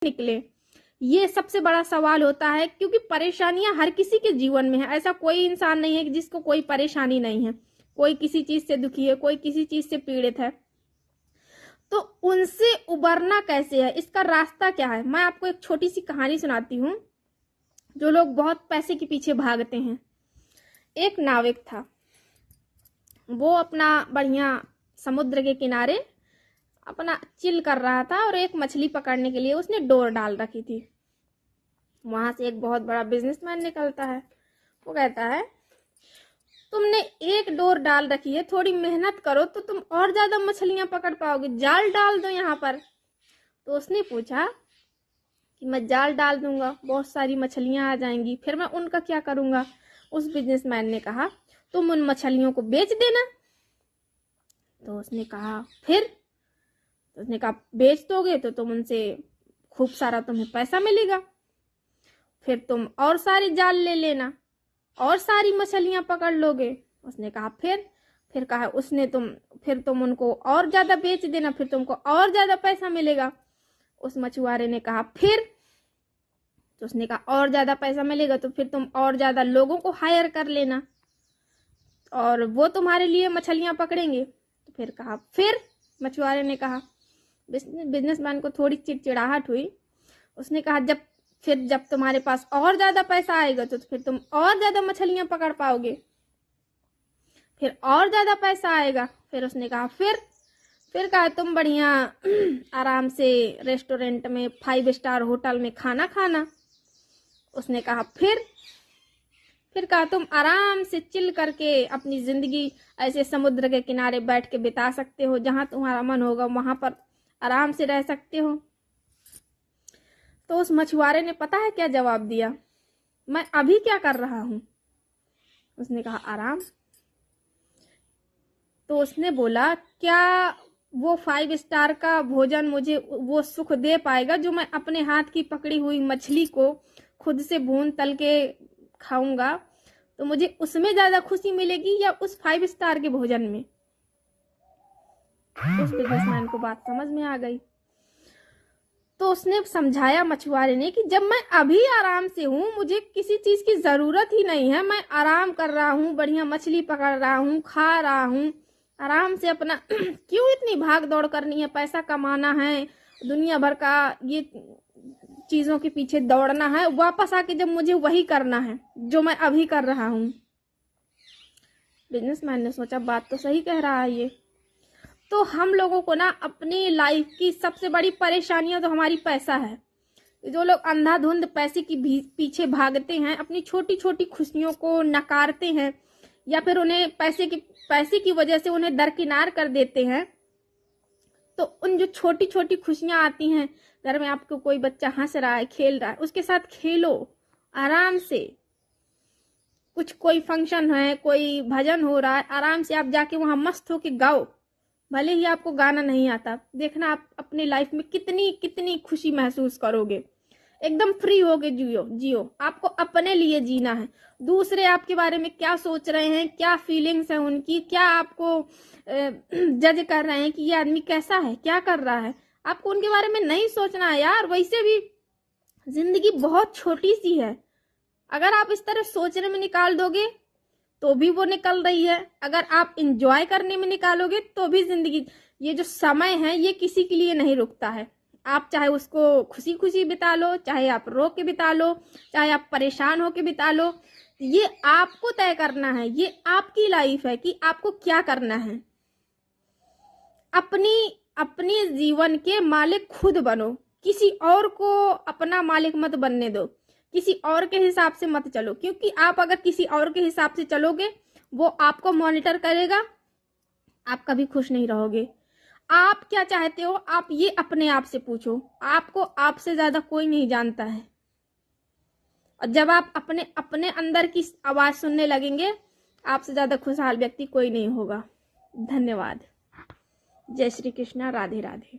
निकले, ये सबसे बड़ा सवाल होता है। क्योंकि परेशानियां हर किसी के जीवन में है, ऐसा कोई इंसान नहीं है कि जिसको कोई परेशानी नहीं है। कोई किसी चीज से दुखी है, कोई किसी चीज से पीड़ित है। तो उनसे उबरना कैसे है, इसका रास्ता क्या है। मैं आपको एक छोटी सी कहानी सुनाती हूँ। जो लोग बहुत पैसे के पीछे भागते हैं, एक नाविक था, वो अपना बढ़िया समुद्र के किनारे अपना चिल कर रहा था और एक मछली पकड़ने के लिए उसने डोर डाल रखी थी। वहां से एक बहुत बड़ा बिजनेसमैन निकलता है। वो कहता है, तुमने एक डोर डाल रखी है, थोड़ी मेहनत करो तो तुम और ज्यादा मछलियां पकड़ पाओगे, जाल डाल दो यहाँ पर। तो उसने पूछा कि मैं जाल डाल दूंगा, बहुत सारी मछलियां आ जाएंगी, फिर मैं उनका क्या करूंगा। उस बिजनेसमैन ने कहा, तुम उन मछलियों को बेच देना। तो उसने कहा, फिर? तो उसने कहा, बेच दोगे तो तुम उनसे खूब सारा तुम्हें पैसा मिलेगा, फिर तुम और सारे जाल ले लेना और सारी मछलियां पकड़ लोगे। उसने कहा, फिर कहा उसने, फिर तुम उनको और ज्यादा बेच देना, फिर तुमको और ज्यादा पैसा मिलेगा। उस मछुआरे ने कहा, फिर? तो उसने कहा, और ज्यादा पैसा मिलेगा तो फिर तुम और ज्यादा लोगों को हायर कर लेना और वो तुम्हारे लिए मछलियां पकड़ेंगे। तो फिर कहा, फिर? मछुआरे ने कहा। बिजनेसमैन को थोड़ी चिड़चिड़ाहट हुई। उसने कहा, जब तुम्हारे पास और ज्यादा पैसा आएगा तो फिर तुम और ज्यादा मछलियां पकड़ पाओगे, फिर और ज्यादा पैसा आएगा। फिर उसने कहा, फिर कहा, तुम बढ़िया आराम से रेस्टोरेंट में 5 स्टार होटल में खाना खाना। उसने कहा, फिर कहा, तुम आराम से चिल करके अपनी जिंदगी ऐसे समुद्र के किनारे बैठ के बिता सकते हो, जहां तुम्हारा मन होगा वहां पर आराम से रह सकते हो। तो उस मछुआरे ने पता है क्या जवाब दिया? मैं अभी क्या कर रहा हूं? उसने कहा, आराम। तो उसने बोला, क्या वो 5 स्टार का भोजन मुझे वो सुख दे पाएगा जो मैं अपने हाथ की पकड़ी हुई मछली को खुद से भून तल के खाऊंगा? तो मुझे उसमें ज्यादा खुशी मिलेगी या उस 5 स्टार के भोजन में? उस बिजनेसमैन को बात समझ में आ गई। तो उसने समझाया मछुआरे ने कि जब मैं अभी आराम से हूँ, मुझे किसी चीज की जरूरत ही नहीं है, मैं आराम कर रहा हूँ, बढ़िया मछली पकड़ रहा हूँ, खा रहा हूँ आराम से अपना क्यों इतनी भाग दौड़ करनी है, पैसा कमाना है, दुनिया भर का ये चीजों के पीछे दौड़ना है, वापस आके जब मुझे वही करना है जो मैं अभी कर रहा हूँ। बिजनेसमैन ने सोचा, बात तो सही कह रहा है ये। तो हम लोगों को ना अपनी लाइफ की सबसे बड़ी परेशानियां तो हमारी पैसा है। जो लोग अंधाधुंध पैसे की पीछे भागते हैं, अपनी छोटी छोटी खुशियों को नकारते हैं या फिर उन्हें पैसे की वजह से उन्हें दरकिनार कर देते हैं, तो उन जो छोटी छोटी खुशियां आती हैं, घर में आपको कोई बच्चा हंस रहा है, खेल रहा है, उसके साथ खेलो आराम से। कोई फंक्शन है, कोई भजन हो रहा है, आराम से आप जाके वहां मस्त होके गाओ। भले ही आपको गाना नहीं आता, देखना आप अपनी लाइफ में कितनी कितनी खुशी महसूस करोगे। एकदम फ्री होके जियो। आपको अपने लिए जीना है। दूसरे आपके बारे में क्या सोच रहे हैं, क्या फीलिंग्स है उनकी, क्या आपको जज कर रहे हैं कि ये आदमी कैसा है, क्या कर रहा है, आपको उनके बारे में नहीं सोचना है यार। वैसे भी जिंदगी बहुत छोटी सी है, अगर आप इस तरह सोचने में निकाल दोगे तो भी वो निकल रही है, अगर आप इंजॉय करने में निकालोगे तो भी जिंदगी, ये जो समय है ये किसी के लिए नहीं रुकता है। आप चाहे उसको खुशी खुशी बिता लो, चाहे आप रो के बिता लो, चाहे आप परेशान होके बिता लो, ये आपको तय करना है। ये आपकी लाइफ है कि आपको क्या करना है। अपनी जीवन के मालिक खुद बनो, किसी और को अपना मालिक मत बनने दो, किसी और के हिसाब से मत चलो। क्योंकि आप अगर किसी और के हिसाब से चलोगे, वो आपको मॉनिटर करेगा, आप कभी खुश नहीं रहोगे। आप क्या चाहते हो, आप ये अपने आप से पूछो। आपको आपसे ज्यादा कोई नहीं जानता है। और जब आप अपने अंदर की आवाज सुनने लगेंगे, आपसे ज्यादा खुशहाल व्यक्ति कोई नहीं होगा। धन्यवाद। जय श्री कृष्णा। राधे राधे।